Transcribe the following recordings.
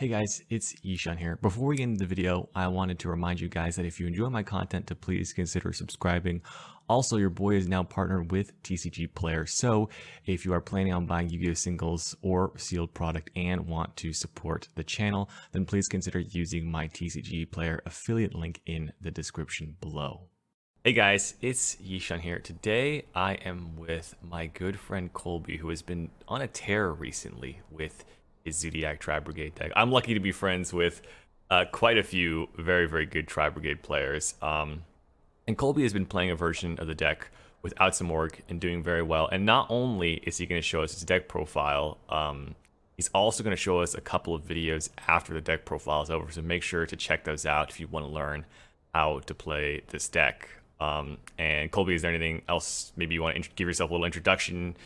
Hey guys, it's Yishan here. Before we get into the video, I wanted to remind you guys that if you enjoy my content, to please consider subscribing. Also, your boy is now partnered with TCG Player, so if you are planning on buying Yu-Gi-Oh singles or sealed product and want to support the channel, then please consider using my TCG Player affiliate link in the description below. Hey guys, it's Yishan here. Today I am with my good friend Colby, who has been on a tear recently with his Zoodiac Tri-Brigade deck. I'm lucky to be friends with quite a few very, very good Tri-Brigade players. And Colby has been playing a version of the deck without Simorgh and doing very well. And not only is he going to show us his deck profile, he's also going to show us a couple of videos after the deck profile is over. So make sure to check those out if you want to learn how to play this deck. And Colby, is there anything else maybe you want to give yourself a little introduction,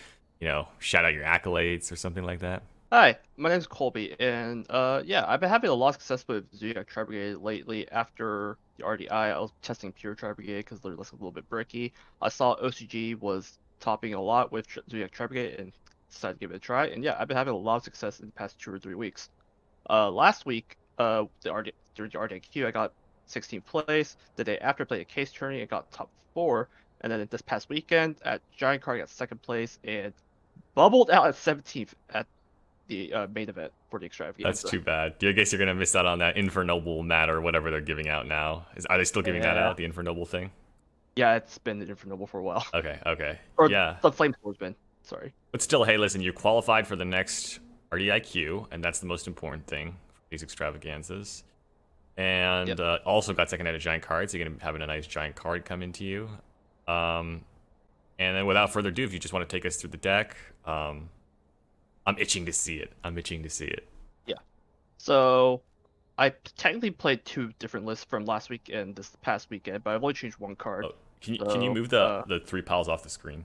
shout out your accolades or something like that? Hi, my name's Colby, and yeah, I've been having a lot of success with Zoodiac Tri-Brigade lately. After the RDI, I was testing pure Tri-Brigade because they're like a little bit bricky. I saw OCG was topping a lot with Zoodiac Tri-Brigade and decided to give it a try. And yeah, I've been having a lot of success in the past 2 or 3 weeks. Last week, during the RDIQ, I got 16th place. The day after, I played a case tourney, I got top 4. And then this past weekend at Giant Card, I got 2nd place and bubbled out at 17th at the main event for the That's extravaganza. too bad. I guess you're gonna miss out on that Infernoble mat or whatever they're giving out now. Are they still giving that Yeah, out, the Infernoble thing? yeah, it's been Infernoble for a while, Okay, or yeah. the Flame Sword's been. Sorry. But still, hey, listen, you qualified for the next RDIQ, and that's the most important thing for these extravaganzas. And Yep. also got second at giant cards. So you're gonna be having a nice giant card come into you. And then without further ado, if you just want to take us through the deck, I'm itching to see it. Yeah. So I technically played 2 different lists from last week and this past weekend, but I've only changed 1 card. Oh, can you So move the 3 piles off the screen?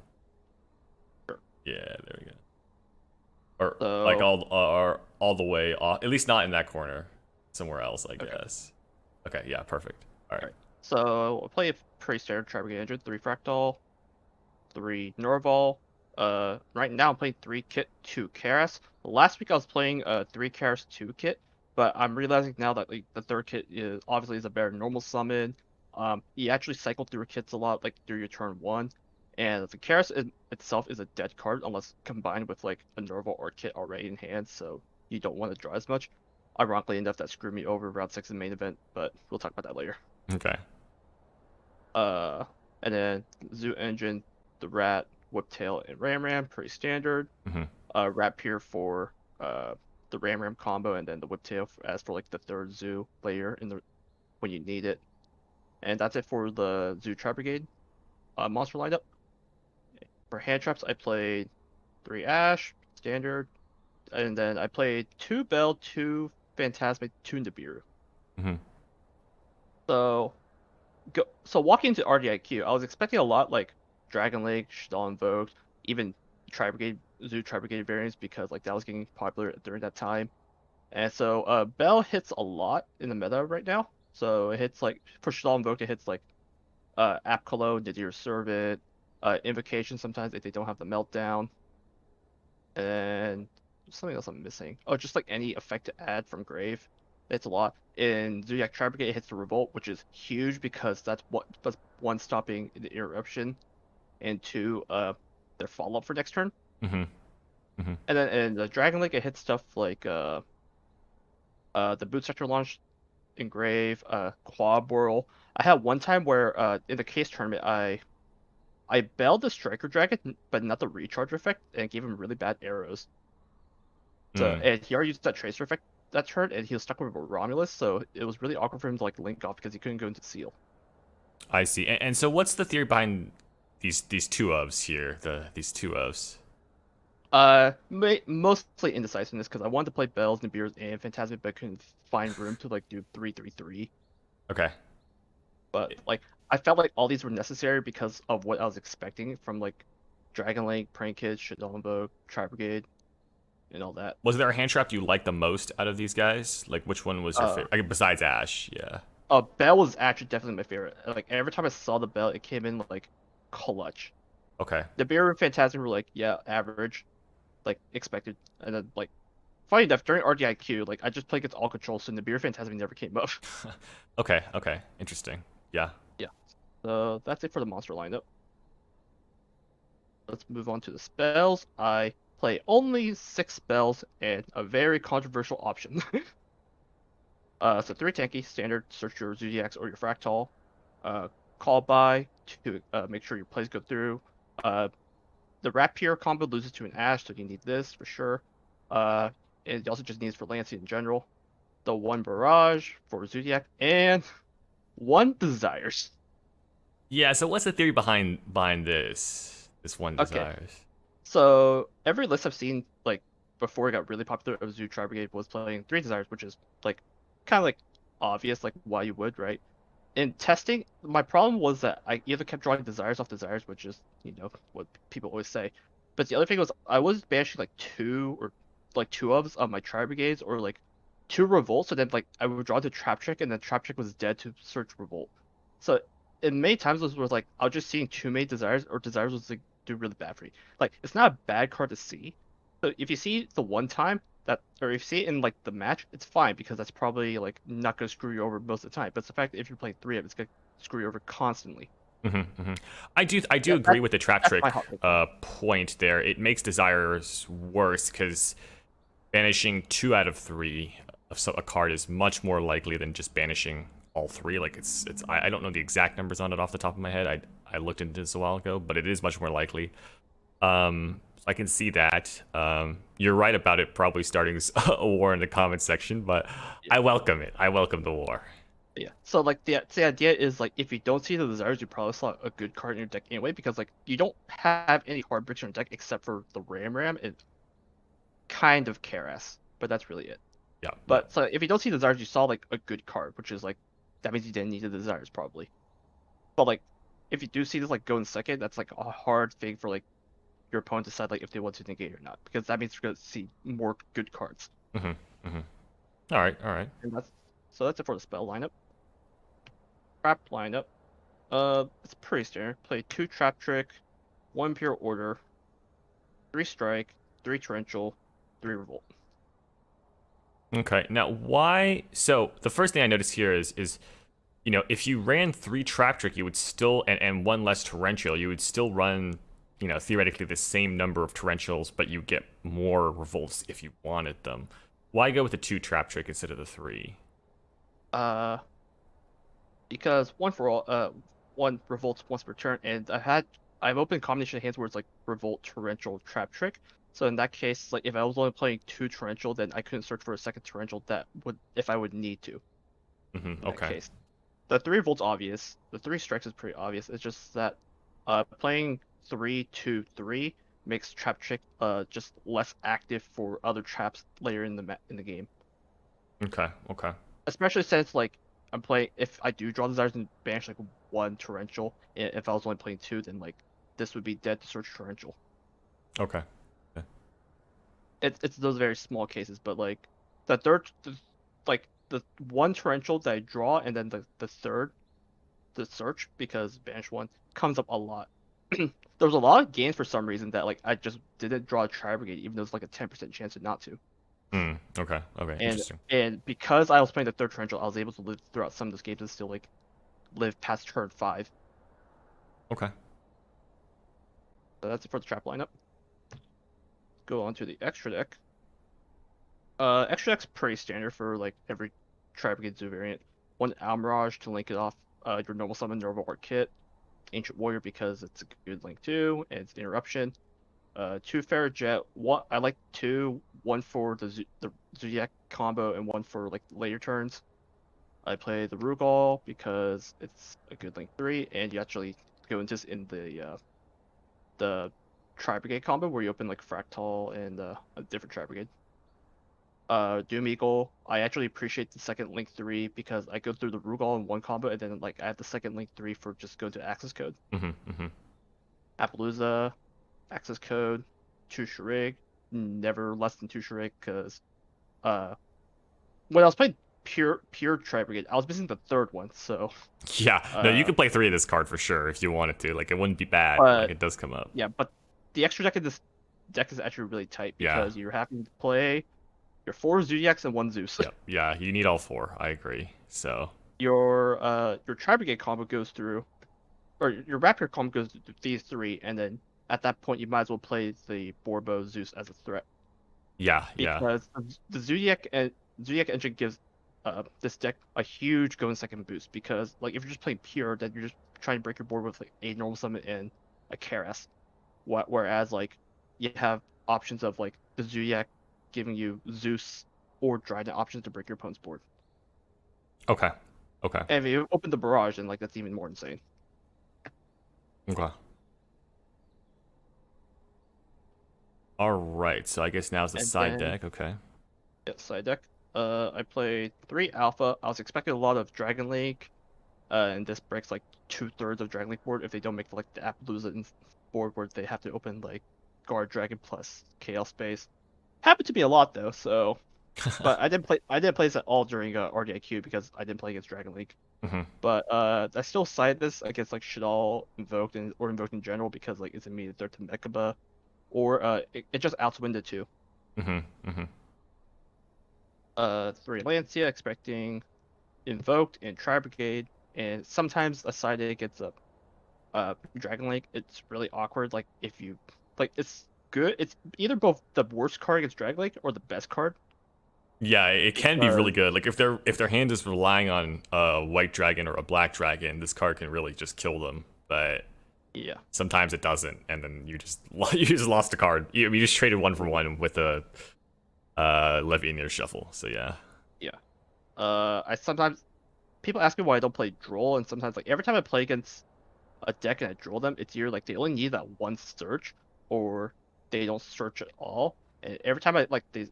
sure. Yeah, there we go. Or like So all the way off, at least not in that corner, somewhere else, I okay. guess. Okay, yeah, perfect. All All right. right. So I play a pretty standard Tri-Brigade, 3 Fractal, 3 Norval. Right now I'm playing 3 Kit, 2 Karas. Last week I was playing 3 Karas, 2 Kit, but I'm realizing now that like the 3rd Kit is obviously a better normal summon. You actually cycle through kits a lot, like through your turn 1, and the Karas itself is a dead card unless combined with like a Norval or Kit already in hand, so you don't want to draw as much. Ironically enough, that screwed me over round 6 in the main event, but we'll talk about that later. Okay. Uh, and then Zoo Engine, the Rat, Whiptail, and Ram, pretty standard. Mm-hmm. Rat Pier for the Ram combo, and then the Whiptail as for like the 3rd Zoo layer in the when you need it. And that's it for the Zoo Tri-Brigade monster lineup. For hand traps, I played 3 Ash, standard, and then I played 2 Bell, 2 Phantasmic, 2 Nibiru. Mm-hmm. So walking into RDIQ, I was expecting a lot like Dragon Lake, Shaddoll Invoked, even Tri-Brigade, Zoo Tri-Brigade variants because like that was getting popular during that time. And so Bell hits a lot in the meta right now. So it hits like for Shaddoll Invoked, it hits like Apkolo, Nadir Servant, Invocation sometimes if they don't have the meltdown. And something else I'm missing. Oh, just like any effect to add from Grave. It's a lot. In Zoodiac Tri-Brigade, it hits the Revolt, which is huge because that's 1 stopping the interruption, and 2 their follow up for next turn. Mm-hmm. Mm-hmm. And then in the Dragon Lake, it hits stuff like the Boot Sector launch, Engrave, Quad Whirl. I had one time where in the case tournament I bailed the Striker Dragon, but not the recharge effect, and gave him really bad arrows. So Mm. and he already used that tracer effect that turn, and he was stuck with Romulus, so it was really awkward for him to like link off because he couldn't go into Seal. I see. And so, what's the theory behind these two ofs here? These two ofs. Mostly indecisiveness because I wanted to play Bells, Nibiru's, and Phantasmic, but couldn't find room to like do 3-3-3. Okay. But like I felt like all these were necessary because of what I was expecting from like Dragon Link, Prank Kids, Shaddoll Invoke, Tri-Brigade, and all that. Was there a hand trap you liked the most out of these guys? Like, which one was your Uh, favorite? Besides Ash, yeah. Bell was actually definitely my favorite. Like every time I saw the Bell, it came in like clutch. Okay. The Beer and Phantasm were like, yeah, average, like expected, and then like funny enough, during RDIQ, like I just played against all control, so the beer Phantasm never came up. Okay, interesting. Yeah. Yeah. So that's it for the monster lineup. Let's move on to the spells. I play only 6 spells and a very controversial option. So 3 tanky, standard, search your Zoodiacs or your Fractal. Call by to make sure your plays go through. The Rapier combo loses to an Ash, so you need this for sure. And it also just needs for Lancey in general. The 1 Barrage for Zoodiac, and 1 Desires. Yeah, so what's the theory behind this one Okay, desires? so every list I've seen, like before it got really popular of Zoo Tri-Brigade, was playing 3 Desires, which is like kind of like obvious, like why you would, right? In testing, my problem was that I either kept drawing desires off desires, which is, what people always say. But the other thing was I was banishing like 2 of my tri brigades, or like 2 revolts, and then like I would draw the trap trick, and then trap trick was dead to search revolt. So in many times those was like I was just seeing too many desires, or desires was like do really bad for you. Like it's not a bad card to see. So if you see the one time that, or if you see it in like the match, it's fine because that's probably like not gonna screw you over most of the time. But it's the fact that if you're playing 3 of it, it's gonna screw you over constantly. I do Yeah, agree with the trap that's my trick hot take on it. point there. It makes desires worse because banishing 2 out of 3 of a card is much more likely than just banishing all 3. Like I don't know the exact numbers on it off the top of my head. I looked into this a while ago, but it is much more likely. I can see that. You're right about it probably starting a war in the comments section, but Yeah, I welcome it. I welcome the war. yeah. So like the idea is like if you don't see the desires, you probably saw a good card in your deck anyway, because like you don't have any hard bricks in your deck except for the Ram and kind of Karas, but that's really it. Yeah. But so if you don't see the desires, you saw like a good card, which is like that means you didn't need the desires probably. But like if you do see this like go in second, that's like a hard thing for like your opponent to decide like if they want to negate or not, because that means you're gonna see more good cards. hmm hmm All right. And that's it for the spell lineup. Trap lineup. It's pretty standard. Play 2 trap trick, 1 pure order, 3 strike, 3 torrential, 3 revolt. Okay. Now, why? So the first thing I noticed here is if you ran 3 trap trick, you would still and 1 less torrential, you would still run theoretically the same number of torrentials, but you get more revolts if you wanted them. Why go with the 2 trap trick instead of the 3? Uh, because 1 for all, 1 revolts once per turn, and I've opened combination of hands where it's like revolt, torrential, trap trick. So in that case, like if I was only playing 2 torrential, then I couldn't search for a second torrential that would, if I would need to. In that Okay. case, the 3 revolts obvious. The 3 strikes is pretty obvious. It's just that playing 3-2-3 makes trap trick just less active for other traps later in the game. Okay. Especially since like I'm playing, if I do draw desires and banish like 1 torrential, if I was only playing 2, then like this would be dead to search torrential. Okay. It's those very small cases, but like the third, like the 1 torrential that I draw, and then the third, the search, because banish 1 comes up a lot. There was a lot of games for some reason that like I just didn't draw a Tri-Brigade, even though it's like a 10% chance not to. Okay. And Interesting. and because I was playing the third torrential, I was able to live throughout some of those games and still like live past turn 5. Okay. So that's it for the trap lineup. Go on to the extra deck. Extra deck's pretty standard for like every Tri-Brigade Zoo variant. 1 Almirage to link it off your normal summon Nova Art kit. Ancient Warrior because it's a good link too, and it's interruption. 2 Ferret Jet. I like 2, 1 for the Zoodiac combo and 1 for like later turns. I play the Rugal because it's a good link 3, and you actually go into this in the Tri-Brigade combo where you open like Fractal and a different Tri-Brigade. Doom Eagle, I actually appreciate the second link 3 because I go through the Rugal in 1 combo, and then like I have the second link 3 for just go to access code. Appaloosa, access code, 2 Shrig, never less than 2 Shrig, because when I was playing pure Tri-Brigade, I was missing the third one, so Yeah. No, you could play 3 of this card for sure if you wanted to. Like it wouldn't be bad. Like it does come up. yeah, but the extra deck in this deck is actually really tight Yeah. because you're having to play your 4 Zoodiacs and 1 Zeus. Yep. Yeah, you need all four. I agree. So Your Tri-Brigade combo goes through, or your Raptor combo goes through these three, and then at that point you might as well play the Borbo Zeus as a threat yeah, yeah. because the Zoodiac engine gives this deck a huge go in second boost because like if you're just playing pure, then you're just trying to break your board with like a normal summon and a Karas. Whereas like you have options of like the Zoodiac giving you Zeus or Trident options to break your opponent's board. Okay. Okay. And if you open the barrage, then like that's even more insane. Okay. All right. So I guess now's the And side then deck. Okay. yeah, side deck. I played 3 alpha. I was expecting a lot of Dragon League, and this breaks like 2/3 of Dragon League board if they don't make like the Appaloosa board where they have to open like Guard Dragon plus Chaos Space. Happened to be a lot though, so but I didn't play this at all during RDIQ because I didn't play against Dragon League. Mm-hmm. But I still side this against like Shadal invoked or invoked in general because like it's immediate threat to Mechaba, or it just outwinded it too. Mm-hmm. Mm-hmm. 3 Lancia expecting invoked and Tri-Brigade, and sometimes a side it gets a Dragon Link. It's really awkward. Like if you like, it's good. It's either both the worst card against Dragon Link or the best card. Yeah, it can be Because really good. Like if their hand is relying on a white dragon or a black dragon, this card can really just kill them. But yeah, sometimes it doesn't, and then you just you just lost a card. You just traded one for one with a levy in your shuffle. So yeah. yeah. I sometimes people ask me why I don't play Droll, and sometimes like every time I play against a deck and I draw them, it's either like they only need that one search or they don't search at all. And every time I like they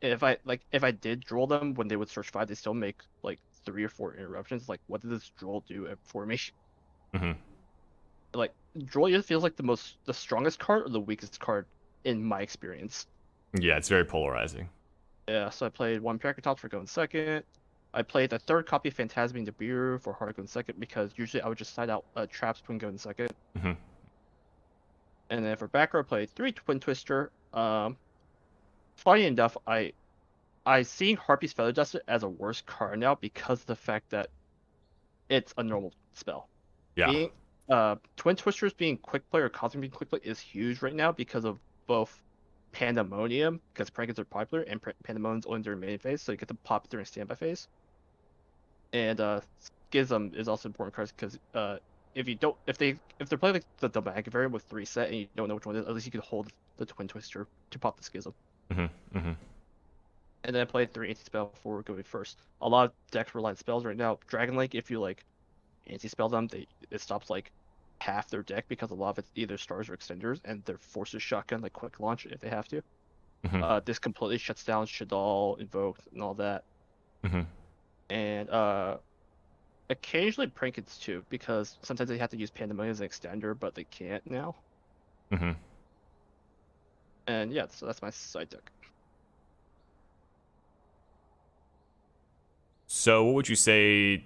if I did draw them when they would search 5, they still make like 3 or 4 interruptions. Like what did this draw do for me? Mm-hmm. Like draw either feels like the strongest card or the weakest card in my experience. Yeah, it's very polarizing. Yeah, so I played 1 Packatops for going second. I played the third copy of Phantasming Nibiru for hard going second because usually I would just side out traps when going second. Mm-hmm. And then for back row, I played 3 Twin Twister. Funny enough, I seeing Harpy's Feather Duster as a worse card now because of the fact that it's a normal spell. Yeah. Being Twin Twisters being quick play or Cosmic being quick play is huge right now because of both Pandemonium, because Prankins are popular, and Pandemonium's only during main phase, so you get to pop during standby phase. And Schism is also important cards because if they're playing like the double Agate variant with 3 set and you don't know which one it is, at least you can hold the Twin Twister to pop the Schism. Mm-hmm. Mm-hmm. And then I played 3 anti-spell before going first. A lot of decks rely on spells right now. Dragon Link, if you like anti-spell them, it stops like half their deck because a lot of it's either stars or extenders, and they're forced to shotgun like quick launch if they have to. Mm-hmm. This completely shuts down Shadal, Invoked, and all that. Mm-hmm. And occasionally Prankins too, because sometimes they have to use Pandemonium as an extender, but they can't now. Mm-hmm. And yeah, so that's my side deck. So what would you say?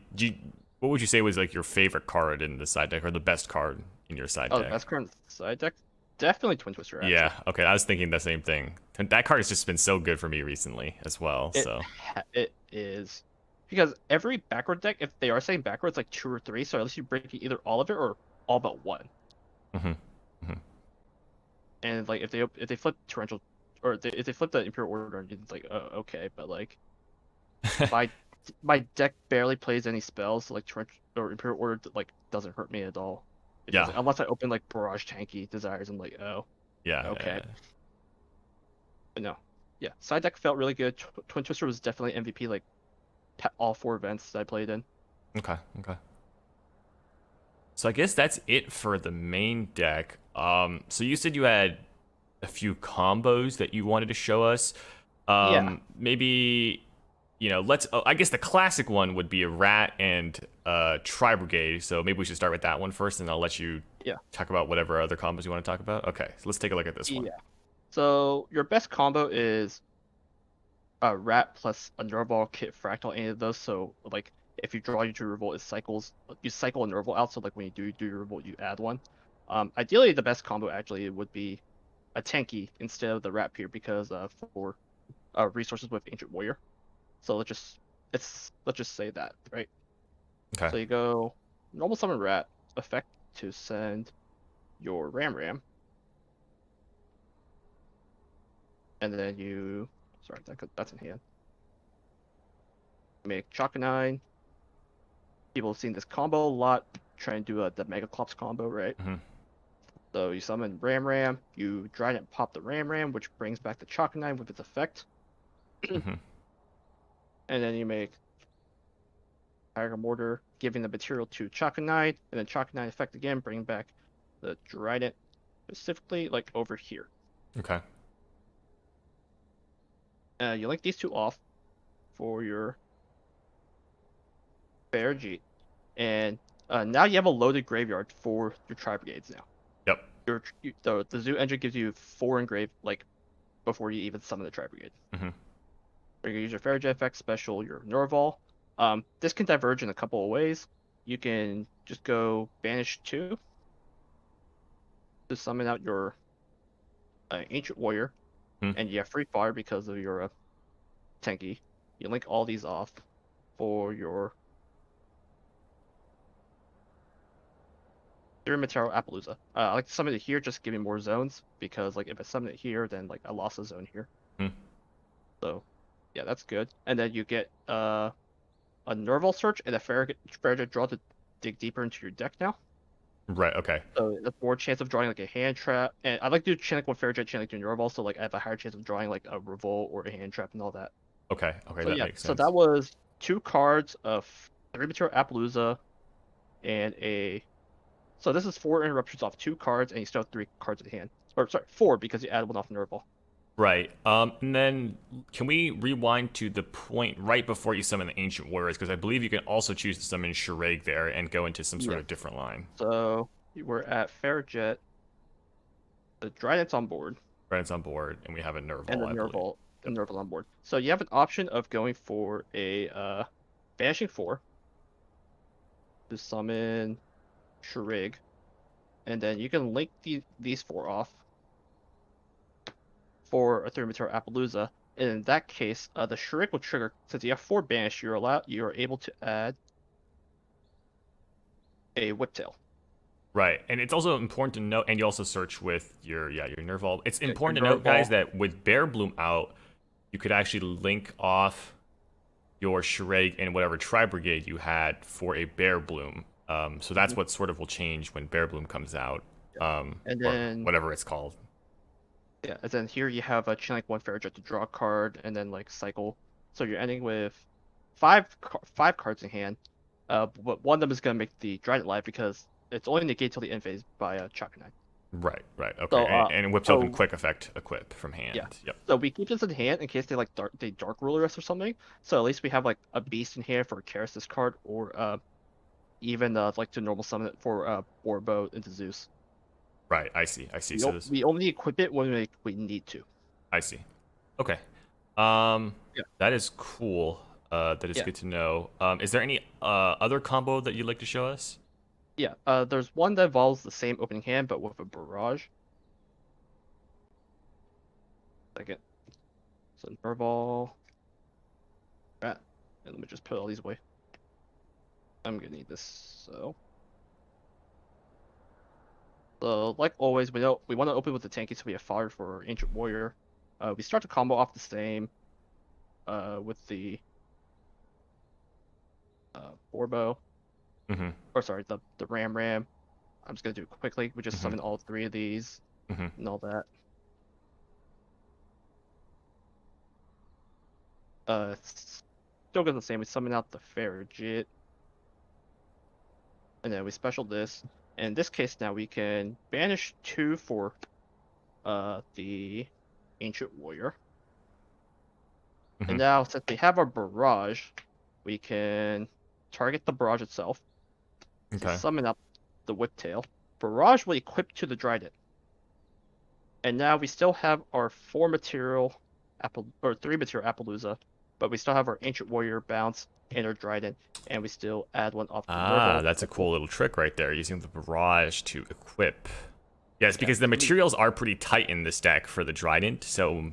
What would you say was like your favorite card in the side deck, or the best card in your side Oh, the deck? best card in side deck? Definitely Twin Twister, actually. Yeah. Okay. I was thinking the same thing. That card has just been so good for me recently as well. So. It is. Because every backward deck, if they are saying backwards, like 2 or 3, so at least you break either all of it or all but one. Mm-hmm. Mm-hmm. And like if they flip torrential, or if they flip the Imperial Order, it's like, oh, okay, but like my my deck barely plays any spells, so like torrential or Imperial Order like doesn't hurt me at all. It Yeah. doesn't, unless I open like Barrage Tanky Desires, I'm like, oh, Yeah. okay. But no, yeah, side deck felt really good. Twin Twister was definitely MVP like all 4 events that I played in. Okay. Okay. So I guess that's it for the main deck. So you said you had a few combos that you wanted to show us. Yeah. Maybe, let's. I guess the classic one would be a rat and Tri-Brigade. So maybe we should start with that one first, and I'll let you talk about whatever other combos you want to talk about. Okay, so let's take a look at this one. Yeah. So your best combo is a rat plus a Nerval Kit Fractal, any of those. So like if you draw your 2 revolt, you cycle a Nerval out. So like when you do your revolt, you add one. Ideally, the best combo actually would be a Tanky instead of the rat peer because for resources with Ancient Warrior. So let's just say that, right? Okay. So you go normal summon rat, effect to send your Ram, and then you that's in hand. Make Chakanine. People have seen this combo a lot, trying to do the Mega Clops combo, right? Mm-hmm. So you summon Ram, you Trident pop the Ram, which brings back the Chakanine with its effect. Mm-hmm. And then you make Tiger Mortar, giving the material to Chakanine, and then Chakanine effect again, bring back the Trident, specifically like over here. Okay. You link these two off for your Farigate, and now you have a loaded graveyard for your Tri-Brigades now. Yep. The Zoo engine gives you 4 engraved, like, before you even summon the Tri-Brigade. Mm-hmm. You're going to use your Farigate effect special, your Norval. This can diverge in a couple of ways. You can just go Banish 2 to summon out your Ancient Warrior, and you have free fire because of your Tenki. You link all these off for your 3 Material Appaloosa. I like to summon it here, just give me more zones, because like if I summon it here, then like I lost a zone here. So yeah, that's good. And then you get a Nerval Search and a Farigate draw to dig deeper into your deck now. Right, okay. So that's more chance of drawing like a hand trap. And I like to do Chanic one Farigate, Chanic 2 Nerval, so like I have a higher chance of drawing like a Revolt or a hand trap and all that. Okay, So that yeah, makes sense. so that was 2 cards of 3 Material Appaloosa and a. So this is 4 interruptions off 2 cards, and you still have 3 cards in hand. Or sorry, 4 because you added 1 off Nerval. Right. And then can we rewind to the point right before you summon the Ancient Warriors? Because I believe you can also choose to summon Shireg there and go into some sort of different line. So we're at Farigate. The Trident's on board. Trident's on board, and we have a Nerval, And the Nerval on board. So you have an option of going for a Banishing 4 to summon Shireg, and then you can link these 4 off for a 3 Material Appaloosa. And in that case, the Shireg will trigger, since you have 4 banish, you are able to add a Whiptail. Right, and it's also important to note, and you also search with your Nerval. It's important to note, guys, that with Bear Bloom out, you could actually link off your Shireg and whatever Tri-Brigade you had for a Bear Bloom. So that's what sort of will change when Bear Bloom comes out, and then or whatever it's called. Yeah, and then here you have a Chanic 1 Farigate to draw a card, and then like cycle. So you're ending with 5 cards in hand. But one of them is gonna make the Trident live because it's only negated till the end phase by Chakanine. Right, okay. So, and Whiptail can quick effect equip from hand. Yeah. Yep. So we keep this in hand in case they dark ruler us or something. So at least we have like a beast in hand for Karas's card, or even like to normal summon it for Orbo into Zeus. Right, I see. We only equip it when we need to. I see. Okay. That is cool. That is good to know. Is there any other combo that you'd like to show us? Yeah, there's one that involves the same opening hand, but with a barrage. Second. So Nerval. And let me just put all these away. I'm gonna need this, so like always, we want to open with the tanky, so we have fire for Ancient Warrior. We start the combo off the same with the Orbo. Or sorry, the Ram. I'm just gonna do it quickly. We just summon all 3 of these and all that. It's still goes the same. We summon out the Farigate, and then we special this. And in this case, now we can banish 2 for the Ancient Warrior. And now, since we have our barrage, we can target the barrage itself. Okay. Summon up the Whiptail. Barrage will equip to the Trident. And now we still have our 3 Material Appaloosa, but we still have our Ancient Warrior bounce and our Trident, and we still add 1 off the Nerval. That's a cool little trick right there, using the barrage to equip. Yes, because the materials are pretty tight in this deck for the Trident, so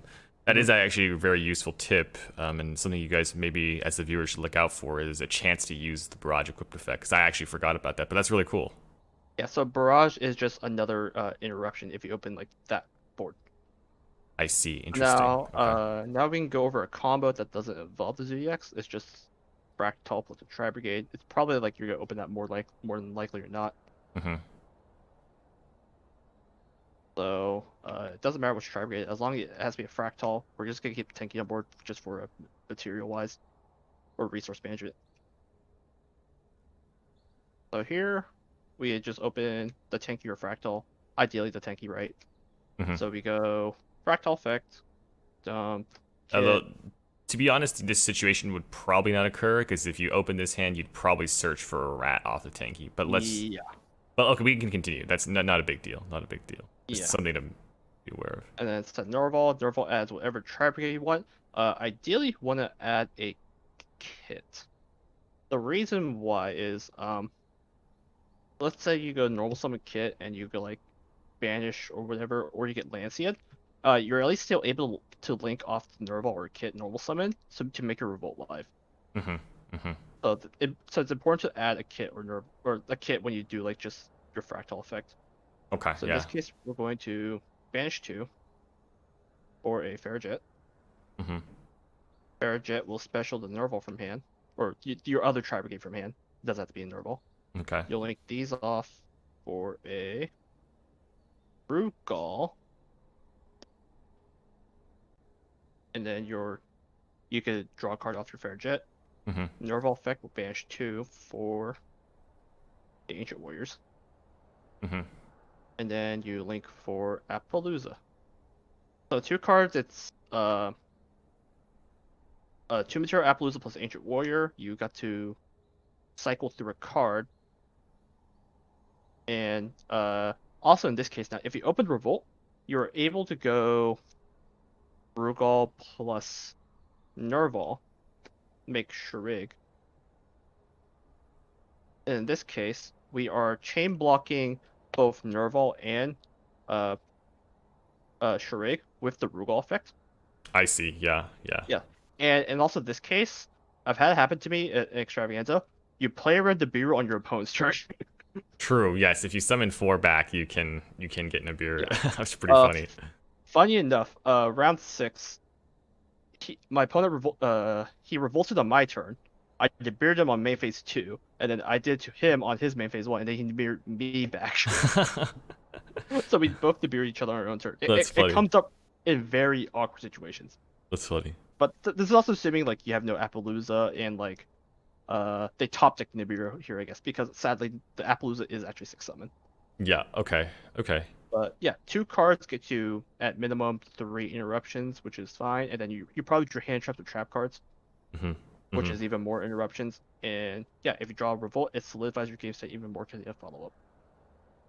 That is actually a very useful tip, and something you guys maybe as the viewers should look out for is a chance to use the barrage equipped effect, because I actually forgot about that, but that's really cool. Yeah, so barrage is just another interruption if you open like that board. I see. Interesting. Now, Okay. now we can go over a combo that doesn't involve the Zoodiacs. It's just Fractal plus a Tri-Brigade. It's probably like you're gonna open that more than likely or not. Mm-hmm. So it doesn't matter which Tri-Brigade, as long as it has to be a Fractal. We're just gonna keep tanking on board just for material wise or resource management. So here we just open the tanky or Fractal. Ideally the tanky, right? Mm-hmm. So we go Fractal effect, dump, Although, kit. to be honest, this situation would probably not occur, because if you open this hand, you'd probably search for a rat off the tanky. But Yeah. But okay, we can continue. That's not a big deal. Not a big deal. Just Yeah. something to be aware of. And then it's a Norval. Norval adds whatever Tri-Brigade you want. Ideally, you want to add a kit. The reason why is, let's say you go normal summon kit and you go like banish or whatever, or you get Lancian. You're at least still able to link off the Norval or kit normal summon to make your revolt live. Mm-hmm. Mm-hmm. So it's important to add a kit or a kit when you do like just your fractal effect. Okay. So in this case, we're going to banish 2 or a Fairjet. Mm-hmm. Fairjet will special the Norval from hand, or your other Tri-Brigade from hand. It doesn't have to be a Norval. Okay. You'll link these off for a Rugal, and then you could draw a card off your Fairjet. Mm-hmm. Norval effect will banish 2 for the Ancient Warriors. Mm-hmm. And then you link for Appaloosa. So 2 cards, it's 2 material Appaloosa plus Ancient Warrior. You got to cycle through a card. And also in this case now, if you open Revolt, you're able to go Rugal plus Nerval, make Shrig. And in this case, we are chain blocking both Nerval and Shrig with the Rugal effect. I see. Yeah. Yeah. And also this case, I've had it happen to me in Extravaganza. You play around the bureau on your opponent's turn. True. Yes. If you summon 4 back, you can get Nibiru. Yeah. That's pretty funny. Funny enough, round 6, my opponent he revolted on my turn. I debeared him on main phase 2, and then I did to him on his main phase 1, and then he debeared me back. So we both debeared each other on our own turn. That's funny. It comes up in very awkward situations. That's funny. But this is also assuming like you have no Appaloosa and like they top deck Nibiru here, I guess, because sadly the Appaloosa is actually 6 summon. Yeah. Okay. But yeah, 2 cards get you at minimum 3 interruptions, which is fine, and then you probably your hand traps with trap cards, Mm-hmm. which is even more interruptions. And yeah, if you draw a revolt, it solidifies your game state even more because you have follow up.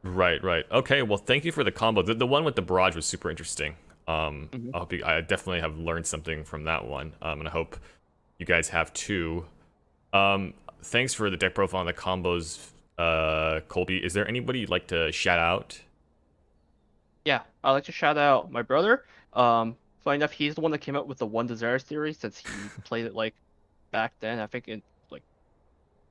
Right. Okay. Well, thank you for the combo. The one with the barrage was super interesting. I definitely have learned something from that one, and I hope you guys have too. Thanks for the deck profile and the combos, Colby. Is there anybody you'd like to shout out? Yeah, I'd like to shout out my brother. Funny enough, he's the one that came up with the One Desires theory, since he played it like back then, I think in like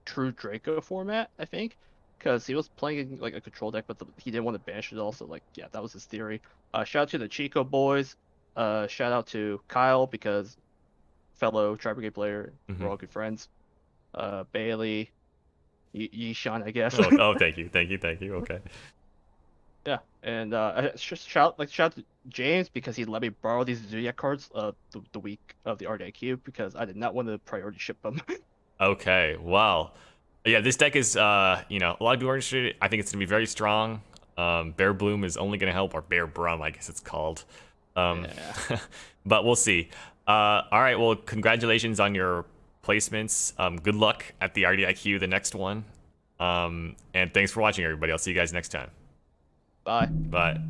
true Draco format, I think. Because he was playing in like a control deck, but he didn't want to banish it all, so like yeah, that was his theory. Shout out to the Chico boys. Shout out to Kyle, because fellow Tri-Brigade player, we're all good friends. Bailey, Yishan, I guess. Oh, thank you. Okay. Yeah, and just shout out to James, because he let me borrow these Zoodiac cards the week of the RDIQ, because I did not want to priority ship them. Okay. Wow. Yeah, this deck is a lot of people are interested. I think it's gonna be very strong. Bear Bloom is only gonna help, or Bear Brum, I guess it's called. Yeah. But we'll see. All right. Well, congratulations on your placements. Good luck at the RDIQ, the next one. And thanks for watching, everybody. I'll see you guys next time. Bye. Bye.